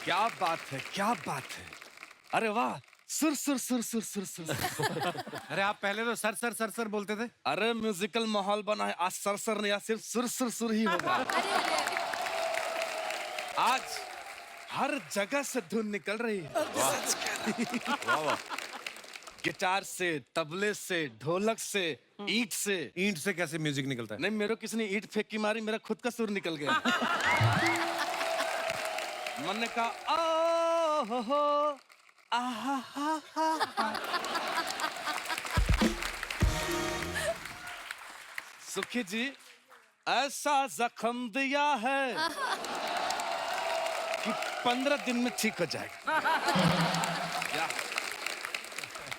क्या बात है, क्या बात है। अरे वाह, सुर सुर सुर सुर सुर सुर। अरे आप पहले तो सर सर सर सर बोलते थे। अरे म्यूजिकल माहौल बना है, आज सर सर नहीं, आज सिर्फ सुर सुर सुर ही होगा। आज हर जगह से धुन निकल रही है। वाह वाह। गिटार से, तबले से, ढोलक से, ईंट से। ईंट से कैसे म्यूजिक निकलता है? नहीं, मेरे को किसी ने ईंट फेंक की मारी, मेरा खुद का सुर निकल गया। मन ने कहा ओ हो आहा हा हा। सुखी जी, ऐसा जख्म दिया है कि 15 दिन में ठीक हो जाएगा। क्या?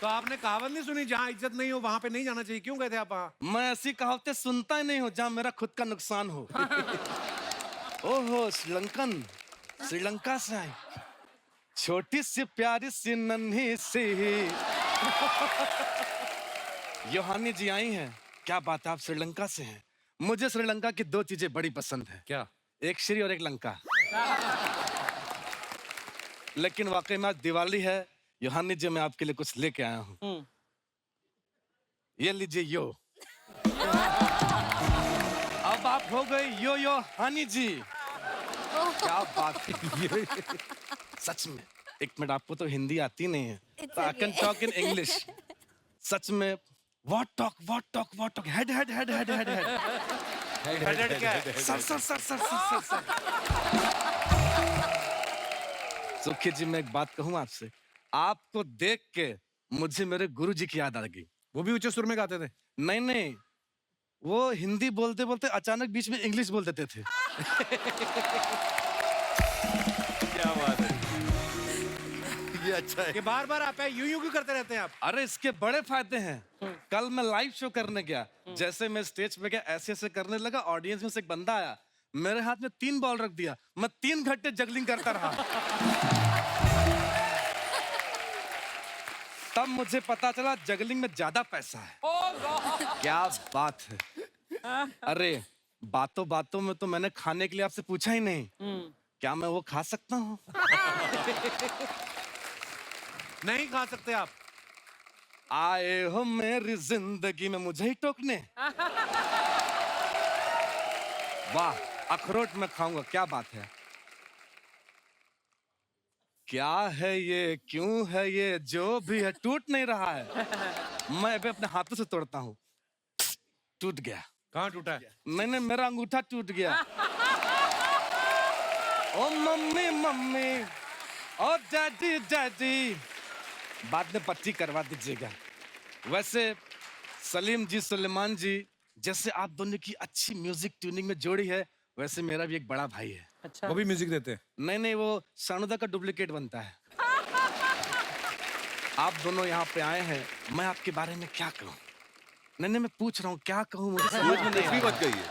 तो आपने कहावत नहीं सुनी, जहाँ इज्जत नहीं हो वहां पे नहीं जाना चाहिए? क्यों गए थे आप वहां? मैं ऐसी कहावतें सुनता ही नहीं हूं जहां मेरा खुद का नुकसान हो। ओहो, श्रीलंका से आई, छोटी सी प्यारी सी नन्ही सी योहानी जी आई हैं। क्या बात है, आप श्रीलंका से हैं। मुझे श्रीलंका की 2 चीजें बड़ी पसंद है। क्या? एक श्री और एक लंका। लेकिन वाकई में आज दिवाली है। योहानी जी, मैं आपके लिए कुछ लेके आया हूं। ये लीजिए यो। अब आप हो गए यो यो हानी जी। क्या बात है। सच में, एक मिनट, आपको तो हिंदी आती नहीं है, तो I can talk in English. सच में, what talk, head head head head head head क्या है? Sir sir sir sir sir sir. Sukhi ji, मैं एक बात कहूं आपसे, आपको देख के मुझे मेरे गुरुजी की याद आ गई। वो भी ऊंचे सुर में गाते थे? नहीं, वो हिंदी बोलते बोलते अचानक बीच में इंग्लिश बोल देते थे। क्या बात है, ये अच्छा है। कि बार बार आप यूं क्यों करते रहते हैं आप? अरे इसके बड़े फायदे हैं। कल मैं लाइव शो करने गया, जैसे मैं स्टेज पे गया, ऐसे ऐसे करने लगा, ऑडियंस में से एक बंदा आया, मेरे हाथ में 3 बॉल रख दिया, मैं 3 घंटे जगलिंग करता रहा। तब मुझे पता चला जगलिंग में ज्यादा पैसा है। क्या बात है। अरे बातों बातों में तो मैंने खाने के लिए आपसे पूछा ही नहीं, क्या मैं वो खा सकता हूँ? नहीं खा सकते आप। आए हो मेरी जिंदगी में मुझे ही टोकने। वाह, अखरोट में खाऊंगा। क्या बात है। क्या है ये, क्यों है ये, जो भी है टूट नहीं रहा है। मैं अभी अपने हाथों से तोड़ता हूँ। टूट गया। कहाँ टूटा है? नहीं, मेरा अंगूठा टूट गया। ओ मम्मी मम्मी, ओ डैडी डैडी, बाद में पट्टी करवा दीजिएगा। वैसे सलीम जी, सुलेमान जी, जैसे आप दोनों की अच्छी म्यूजिक ट्यूनिंग में जोड़ी है, वैसे मेरा भी एक बड़ा भाई है। अच्छा। वो भी म्यूजिक देते हैं? नहीं, वो शानुदा का डुप्लीकेट बनता है। आप दोनों यहाँ पे आए हैं, मैं आपके बारे में क्या कहूँ? नहीं, मैं पूछ रहा हूँ क्या कहूँ, मुझे समझ में नहीं आ रहा। मत कहिए।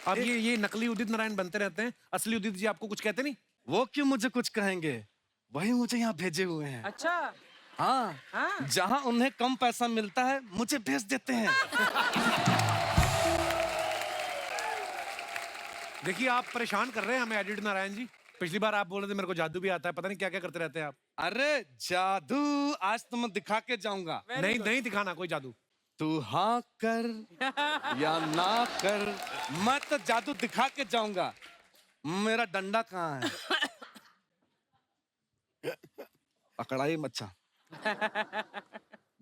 अब ये नकली उदित नारायण बनते रहते हैं, असली उदित जी आपको कुछ कहते नहीं? वो क्यों मुझे कुछ कहेंगे, वही मुझे यहाँ भेजे हुए हैं। अच्छा। हाँ, जहाँ उन्हें कम पैसा मिलता है मुझे भेज देते हैं। देखिए, आप परेशान कर रहे हैं हमें एडिट नारायण जी। पिछली बार आप बोल रहे थे मेरे को जादू भी आता है, पता नहीं क्या क्या करते रहते हैं आप। अरे जादू आज तो मैं दिखा के जाऊंगा। नहीं दिखाना कोई जादू। तू हाँ कर या ना कर, मैं तो जादू दिखा के जाऊंगा। मेरा डंडा कहाँ है? पकड़ाई मच्छा।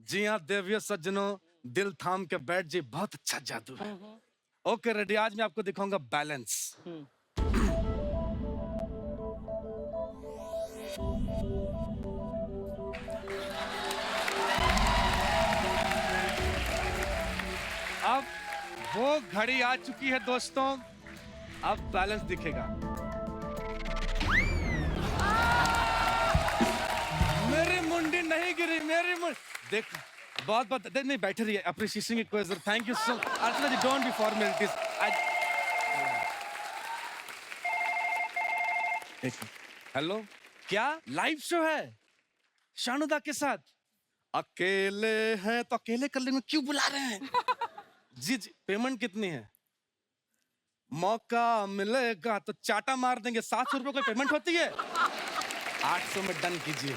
जी हाँ देवियों सज्जनों, दिल थाम के बैठ जी, बहुत अच्छा जादू है। ओके रेडी, आज मैं आपको दिखाऊंगा बैलेंस। अब वो घड़ी आ चुकी है दोस्तों, अब बैलेंस दिखेगा। मेरी मुंडी नहीं गिरी, मेरी मुंडी देख, बहुत बहुत नहीं, बैठे रहिए। अप्रिशिएशन की कोई जरूरत, thank you so. Archana ji, don't be formalities. Hello, क्या लाइव शो है शानुदा के साथ? अकेले हैं तो अकेले कर लेंगे, क्यों बुला रहे हैं? जी, पेमेंट कितनी है? मौका मिलेगा तो चाटा मार देंगे। 700 रुपए कोई पेमेंट होती है? 800 में डन कीजिए।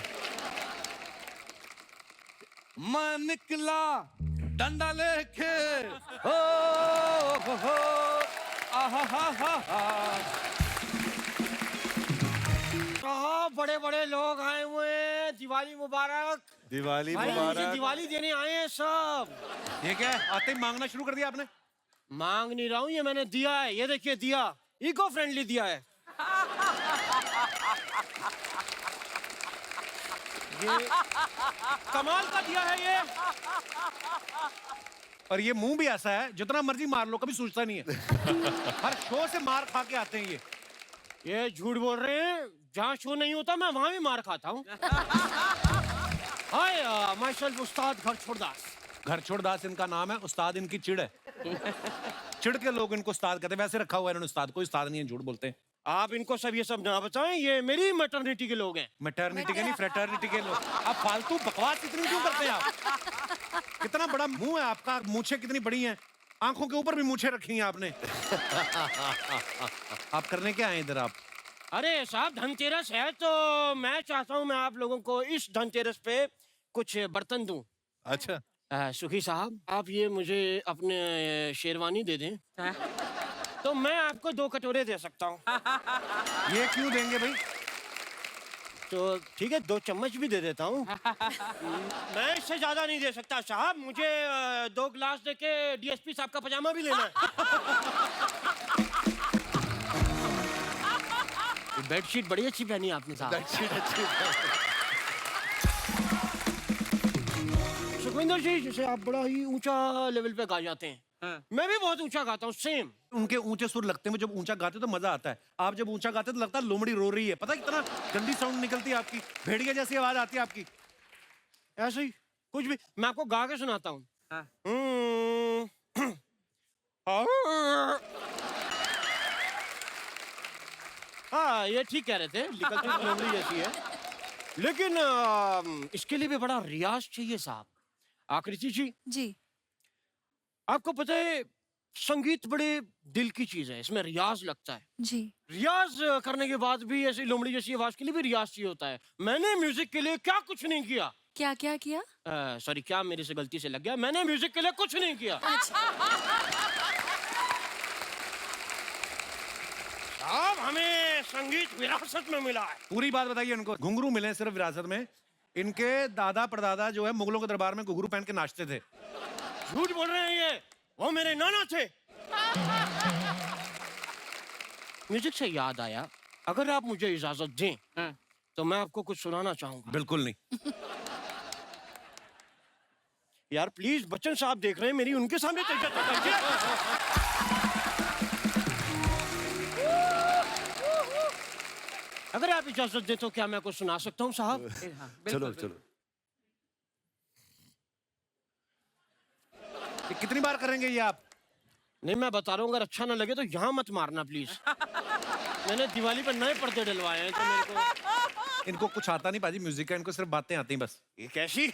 मैं निकला डंडा लेके, हो आहा हा हा हा। बड़े बड़े लोग आए हुए हैं, दिवाली मुबारक। दिवाली भाई मुझे मुबारक। दिवाली देने आए हैं सब। ये क्या है, आते ही मांगना शुरू कर दिया आपने? मांग नहीं रहा हूँ, ये मैंने दिया है। ये देखिए दिया, इको फ्रेंडली दिया है। ये कमाल का दिया है ये। और ये मुंह भी ऐसा है, जितना मर्जी मार लो कभी सूझता नहीं है। हर शो से मार खा के आते हैं ये। ये झूठ बोल रहे हैं, जहाँ शो नहीं होता मैं वहां भी मार खाता हूँ। हाय माइसेल्फ उस्ताद घर छोड़दास। घर छोड़ दास इनका नाम है, उस्ताद इनकी चिड़ है। चिड़ के लोग इनको उस्ताद कहते हैं, वैसे रखा हुआ है इन्होंने उस्ताद, कोई उस्ताद नहीं है, झूठ बोलते हैं। आप इनको सब ये सब ना बताएं, ये मेरी मैटरनिटी के लोग हैं। मैटरनिटी के नहीं, फ्रेटर्निटी के लोग। आप फालतू बकवास इतनी क्यों करते हैं आप? कितना बड़ा मुंह है आपका, मूछें कितनी बड़ी हैं, आंखों के ऊपर भी मूछें रखी हैं आपने। आप करने क्या आए इधर आप? अरे साहब धनतेरस है तो मैं चाहता हूँ मैं आप लोगों को इस धनतेरस पे कुछ बर्तन दूं। अच्छा, सुखी साहब आप ये मुझे अपने शेरवानी दे दें तो मैं आपको 2 कटोरे दे सकता हूँ। ये क्यों देंगे भाई? तो ठीक है 2 चम्मच भी दे देता हूँ। मैं इससे ज्यादा नहीं दे सकता साहब, मुझे 2 गिलास देके डीएसपी साहब का पजामा भी लेना है। बेडशीट बड़ी अच्छी पहनी आपने साहब। अच्छी। सुखविंदर जी जैसे आप बड़ा ही ऊंचा लेवल पे गा जाते हैं, मैं भी बहुत ऊंचा गाता हूँ सेम। उनके ऊंचे सुर लगते हैं, जब ऊंचा गाते तो मजा आता है। आप जब ऊंचा गाते तो लगता है लोमड़ी रो रही है। पता है कितना गंदी साउंड निकलती है आपकी, भेड़िया जैसी आवाज आती है आपकी। ऐसे ही कुछ भी मैं आपको गा के सुनाता हूँ। हाँ ये ठीक कह रहे थे, निकलती तो लोमड़ी जैसी है, लेकिन इसके लिए भी बड़ा रियाज चाहिए साहब। आकृति जी आपको पता है संगीत बड़े दिल की चीज है, इसमें रियाज लगता है जी। रियाज करने के बाद भी ऐसी लोमड़ी जैसी आवाज के लिए भी रियाज चाहिए होता है। मैंने म्यूजिक के लिए क्या कुछ नहीं किया। क्या क्या किया? सॉरी क्या मेरे से गलती से लग गया, मैंने म्यूजिक के लिए कुछ नहीं किया। साहब हमें संगीत विरासत में मिला है। पूरी बात बताइए उनको। घुंघरू मिले सिर्फ विरासत में, इनके दादा परदादा जो है मुगलों के दरबार में घुंघरू पहन के नाचते थे। झूठ बोल रहे हैं ये, वो मेरे नाना थे। म्यूजिक से याद आया, अगर आप मुझे इजाजत दें तो मैं आपको कुछ सुनाना चाहूंगा। बिल्कुल नहीं। यार प्लीज बच्चन साहब देख रहे हैं मेरी, उनके सामने तो इज्जत तो कीजिए। अगर आप इजाजत दें तो क्या मैं कुछ सुना सकता हूँ साहब? चलो। ये कितनी बार करेंगे ये आप? नहीं मैं बता रहा हूँ, अगर अच्छा ना लगे तो यहाँ मत मारना प्लीज। मैंने दिवाली पर नए पर्दे डलवाए हैं तो मेरे को। इनको कुछ आता नहीं पाजी म्यूजिक का, इनको सिर्फ बातें आती हैं बस। ये कैसी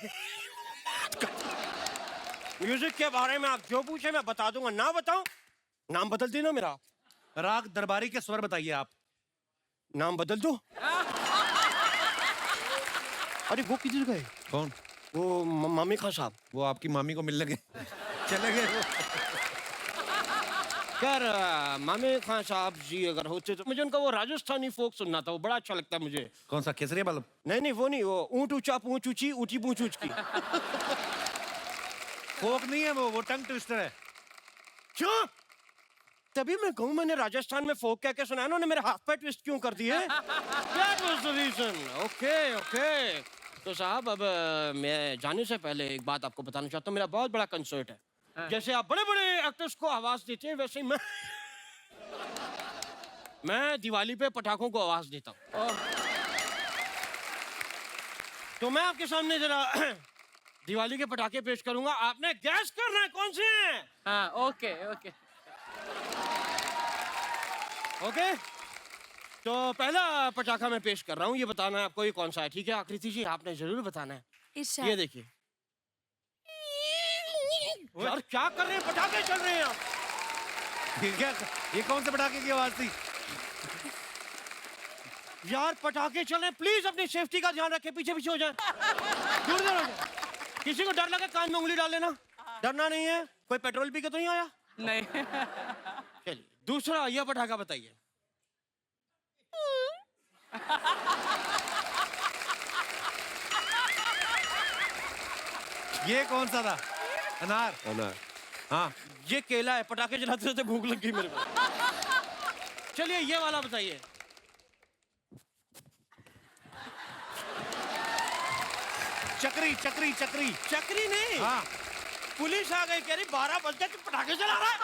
म्यूजिक के बारे में आप जो पूछे मैं बता दूंगा, ना बताऊं नाम बदल देना मेरा। राग दरबारी के स्वर बताइए आप। नाम बदल दो। अरे वो किधर गए? कौन? वो मामी खान साहब। वो आपकी मामी को मिलने गए, चले गए वो। यार मामी खान साहब जी अगर होते तो मुझे उनका वो राजस्थानी फोक सुनना था, वो बड़ा अच्छा लगता है मुझे। कौन सा? केसरिया बालम? नहीं वो नहीं, वो ऊंट ऊंचा पूंछ ऊंची ऊंची पूंछ ऊंच की। फोक नहीं है वो टंग ट्विस्टर है। क्यों? तभी मैं कहूँ मैंने राजस्थान में फोक कह के सुना, उन्होंने मेरे हाथ पे ट्विस्ट क्यों कर दिए? That was the reason. Okay. तो साहब अब मैं जाने से पहले एक बात आपको बताना चाहता हूँ, मेरा बहुत बड़ा कंसर्ट है। जैसे आप बड़े बड़े एक्टर्स को आवाज देते हैं वैसे ही मैं दिवाली पे पटाखों को आवाज देता हूँ। तो मैं आपके सामने जरा दिवाली के पटाखे पेश करूंगा, आपने गैस करना है कौन से हैं। हाँ ओके। तो पहला पटाखा मैं पेश कर रहा हूँ, ये बताना है आपको ये कौन सा है, ठीक है आकृति जी? आपने जरूर बताना है। ये देखिए। यार क्या कर रहे हैं, पटाखे चल रहे हैं आप। ये कौन से पटाखे की आवाज थी? यार पटाखे चल रहे हैं, प्लीज अपनी सेफ्टी का ध्यान रखें, पीछे पीछे हो जाए, दूर दूर हो जाए। किसी को डर लगे कान में उंगली डाल लेना, डरना नहीं है। कोई पेट्रोल पी के तो नहीं आया? नहीं। चलिए दूसरा ये पटाखा बताइए। ये कौन सा था? अनार। अनार। हाँ। ये केला है, पटाखे जलाते रहते भूख लग गई मेरे को। चलिए ये वाला बताइए। चक्री चक्री चक्री। चक्री नहीं, हाँ। पुलिस आ गई, कह रही 12 बज गए, तू पटाखे जला रहा है।